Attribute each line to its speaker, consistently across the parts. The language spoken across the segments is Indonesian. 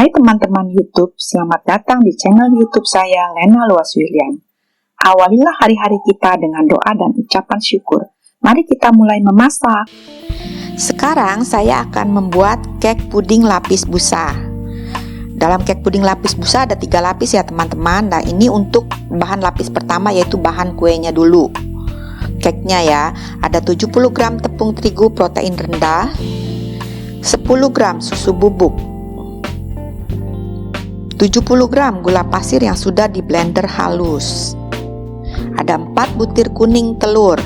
Speaker 1: Hai teman-teman YouTube, selamat datang di channel YouTube saya, Lena Luas William. Awalilah hari-hari kita dengan doa dan ucapan syukur. Mari kita mulai memasak.
Speaker 2: Sekarang saya akan membuat kek puding lapis busa. Dalam kek puding lapis busa ada 3 lapis ya teman-teman. Nah, ini untuk bahan lapis pertama yaitu bahan kuenya dulu. Keknya ya, ada 70 gram tepung terigu protein rendah, 10 gram susu bubuk, 70 gram gula pasir yang sudah di blender halus, ada 4 butir kuning telur,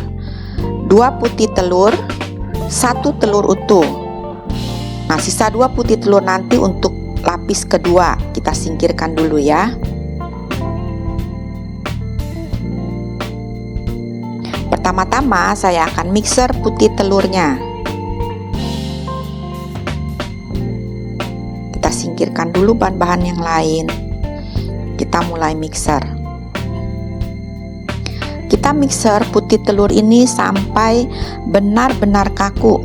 Speaker 2: 2 putih telur, 1 telur utuh. Nah, sisa 2 putih telur nanti untuk lapis kedua kita singkirkan dulu ya. Pertama-tama saya akan mixer putih telurnya. Kita singkirkan dulu bahan-bahan yang lain. Kita mulai mixer. Kita mixer putih telur ini sampai benar-benar kaku.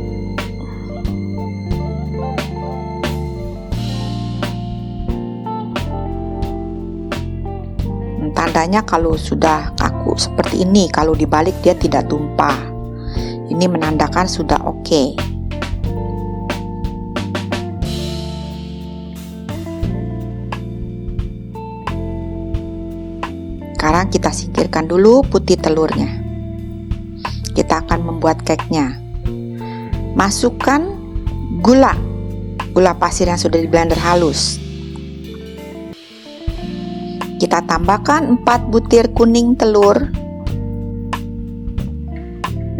Speaker 2: Tandanya kalau sudah kaku seperti ini, kalau dibalik dia tidak tumpah. Ini menandakan sudah oke. Sekarang kita singkirkan dulu putih telurnya. Kita akan membuat keknya. Masukkan gula pasir yang sudah di blender halus. Kita tambahkan 4 butir kuning telur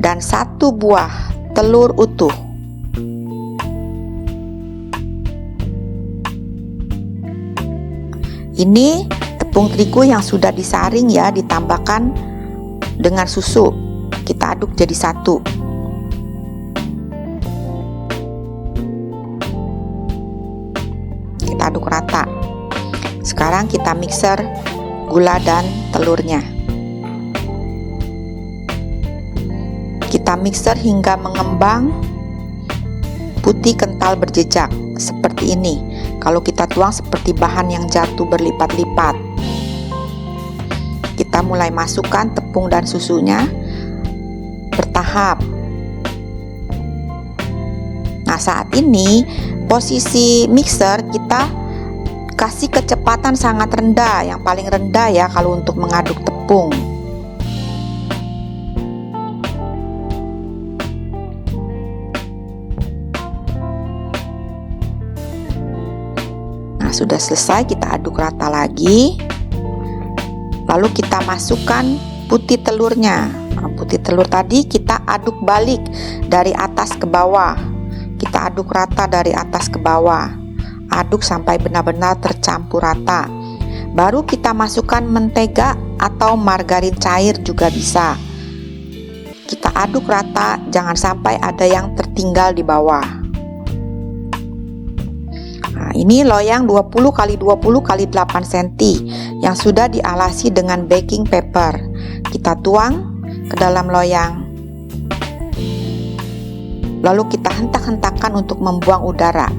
Speaker 2: dan 1 buah telur utuh. Ini tepung terigu yang sudah disaring ya, ditambahkan dengan susu. Kita aduk jadi satu. Kita aduk rata. Sekarang kita mixer gula dan telurnya. Kita mixer hingga mengembang putih kental berjejak seperti ini. Kalau kita tuang seperti bahan yang jatuh berlipat-lipat. Kita mulai masukkan tepung dan susunya bertahap. Nah, saat ini posisi mixer kita kasih kecepatan sangat rendah, yang paling rendah ya kalau untuk mengaduk tepung. Nah, sudah selesai, kita aduk rata lagi. Lalu kita masukkan putih telurnya. Nah, putih telur tadi kita aduk balik dari atas ke bawah. Kita aduk rata dari atas ke bawah. Aduk sampai benar-benar tercampur rata. Baru kita masukkan mentega atau margarin cair juga bisa. Kita aduk rata, jangan sampai ada yang tertinggal di bawah. Nah, ini loyang 20 x 20 x 8 cm yang sudah dialasi dengan baking paper. Kita tuang ke dalam loyang. Lalu kita hentak-hentakan untuk membuang udara.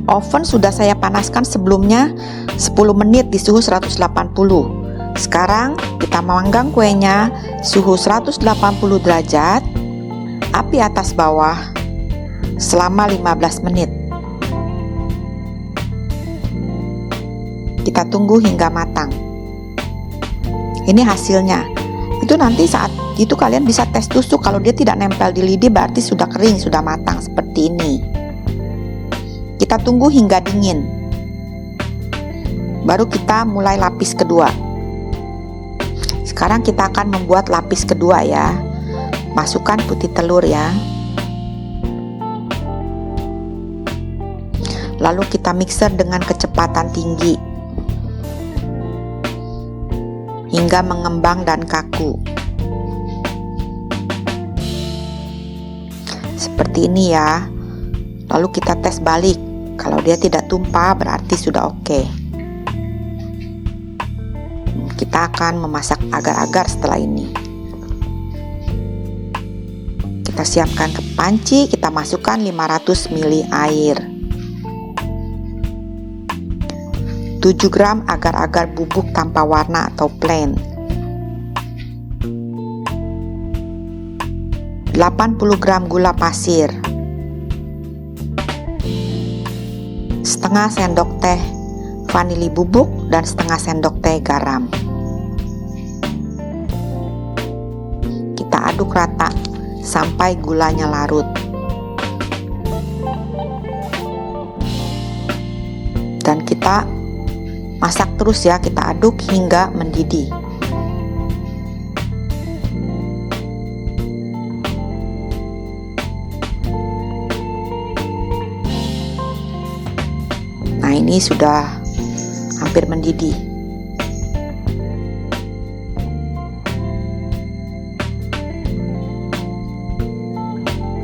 Speaker 2: Oven sudah saya panaskan sebelumnya 10 menit di suhu 180. Sekarang kita memanggang kuenya suhu 180 derajat, api atas bawah selama 15 menit. Kita tunggu hingga matang. Ini hasilnya. Itu nanti saat itu kalian bisa tes tusuk, kalau dia tidak nempel di lidi berarti sudah kering, sudah matang seperti ini. Kita tunggu hingga dingin. Baru kita mulai lapis kedua. Sekarang kita akan membuat lapis kedua ya. Masukkan putih telur ya. Lalu kita mixer dengan kecepatan tinggi hingga mengembang dan kaku. Seperti ini ya. Lalu kita tes balik. Kalau dia tidak tumpah berarti sudah oke. Kita akan memasak agar-agar setelah ini. Kita siapkan ke panci, kita masukkan 500 ml air. 7 gram agar-agar bubuk tanpa warna atau plain. 80 gram gula pasir. Setengah sendok teh vanili bubuk dan setengah sendok teh garam. Kita aduk rata sampai gulanya larut. Dan kita masak terus ya, kita aduk hingga mendidih. Nah, ini sudah hampir mendidih.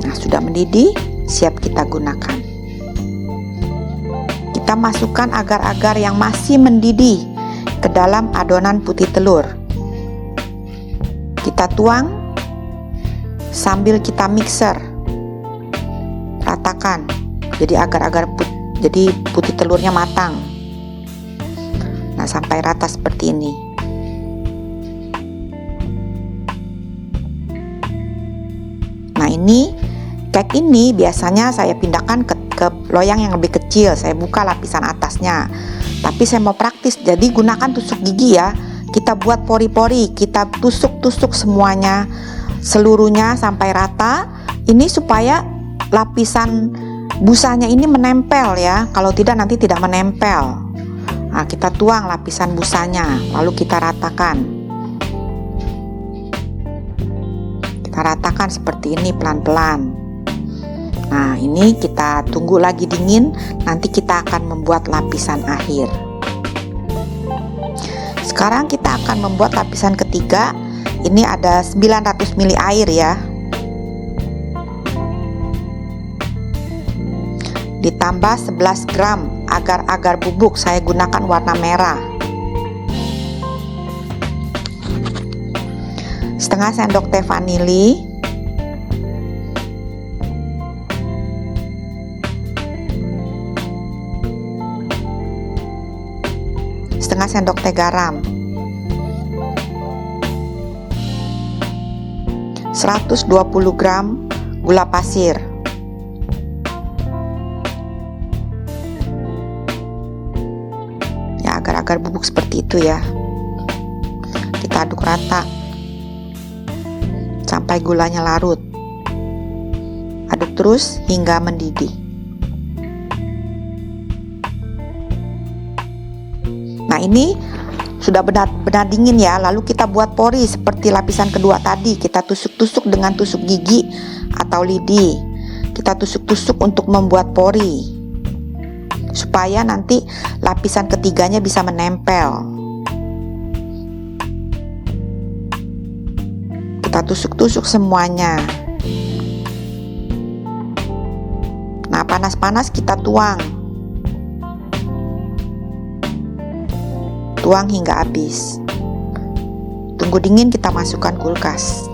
Speaker 2: Nah, sudah mendidih, siap kita gunakan. Kita masukkan agar-agar yang masih mendidih ke dalam adonan putih telur. Kita tuang sambil kita mixer, ratakan. Jadi agar-agar putih telurnya matang. Nah, sampai rata seperti ini. Nah, ini cake ini biasanya saya pindahkan ke loyang yang lebih kecil. Saya buka lapisan atasnya. Tapi saya mau praktis, jadi gunakan tusuk gigi ya. Kita buat pori-pori, kita tusuk-tusuk semuanya, seluruhnya sampai rata. Ini supaya lapisan busanya ini menempel ya. Kalau tidak nanti tidak menempel. Nah, kita tuang lapisan busanya, lalu kita ratakan. Kita ratakan seperti ini pelan-pelan. Nah, ini kita tunggu lagi dingin, nanti kita akan membuat lapisan akhir. Sekarang kita akan membuat lapisan ketiga. Ini ada 900 ml air ya. Ditambah 11 gram agar-agar bubuk, saya gunakan warna merah. Setengah sendok teh vanili. Setengah sendok teh garam. 120 gram gula pasir. Ya, agar-agar bubuk seperti itu ya. Kita aduk rata sampai gulanya larut. Aduk terus hingga mendidih. Nah, ini sudah benar-benar dingin ya. Lalu kita buat pori seperti lapisan kedua tadi. Kita tusuk-tusuk dengan tusuk gigi atau lidi. Kita tusuk-tusuk untuk membuat pori, supaya nanti lapisan ketiganya bisa menempel. Kita tusuk-tusuk semuanya. Nah, panas-panas kita tuang. Tuang hingga habis. Tunggu dingin, kita masukkan kulkas.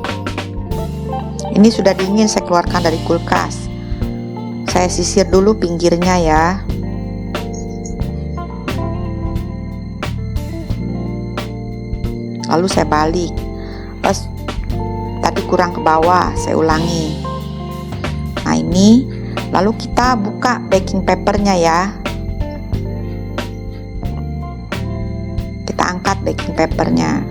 Speaker 2: Ini sudah dingin, saya keluarkan dari kulkas. Saya sisir dulu pinggirnya ya. Lalu saya balik. Pas tadi kurang ke bawah, saya ulangi. Nah, ini lalu kita buka baking papernya ya. Kita angkat baking papernya.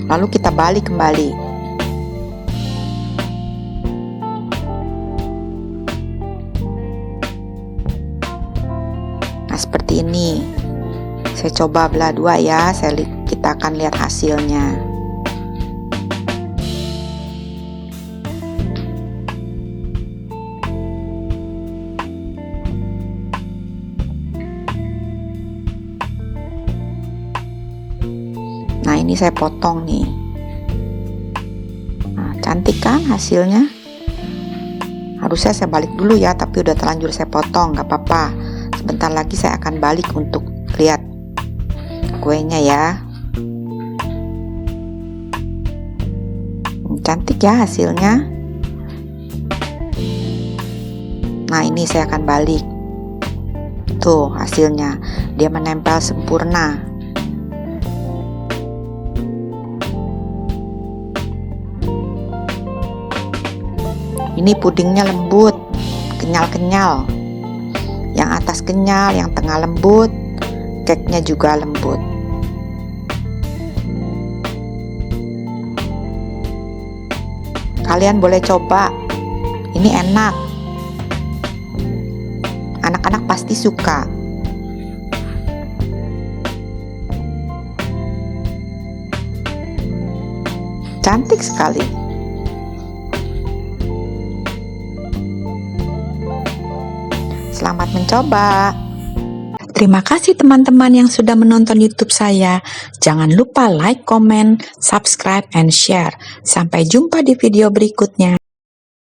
Speaker 2: Lalu kita balik kembali. Nah, seperti ini. Saya coba belah dua ya. Kita akan lihat hasilnya. Nah, ini saya potong nih. Nah, cantik kan hasilnya? Harusnya saya balik dulu ya, tapi udah terlanjur saya potong, gak apa-apa. Sebentar lagi saya akan balik untuk lihat kuenya ya. Cantik ya hasilnya. Nah, ini saya akan balik. Tuh hasilnya, dia menempel sempurna. Ini pudingnya lembut, kenyal-kenyal. Yang atas kenyal, yang tengah lembut, cake-nya juga lembut. Kalian boleh coba, ini enak. Anak-anak pasti suka. Cantik sekali. Selamat mencoba.
Speaker 1: Terima kasih teman-teman yang sudah menonton YouTube saya. Jangan lupa like, comment, subscribe, and share. Sampai jumpa di video berikutnya.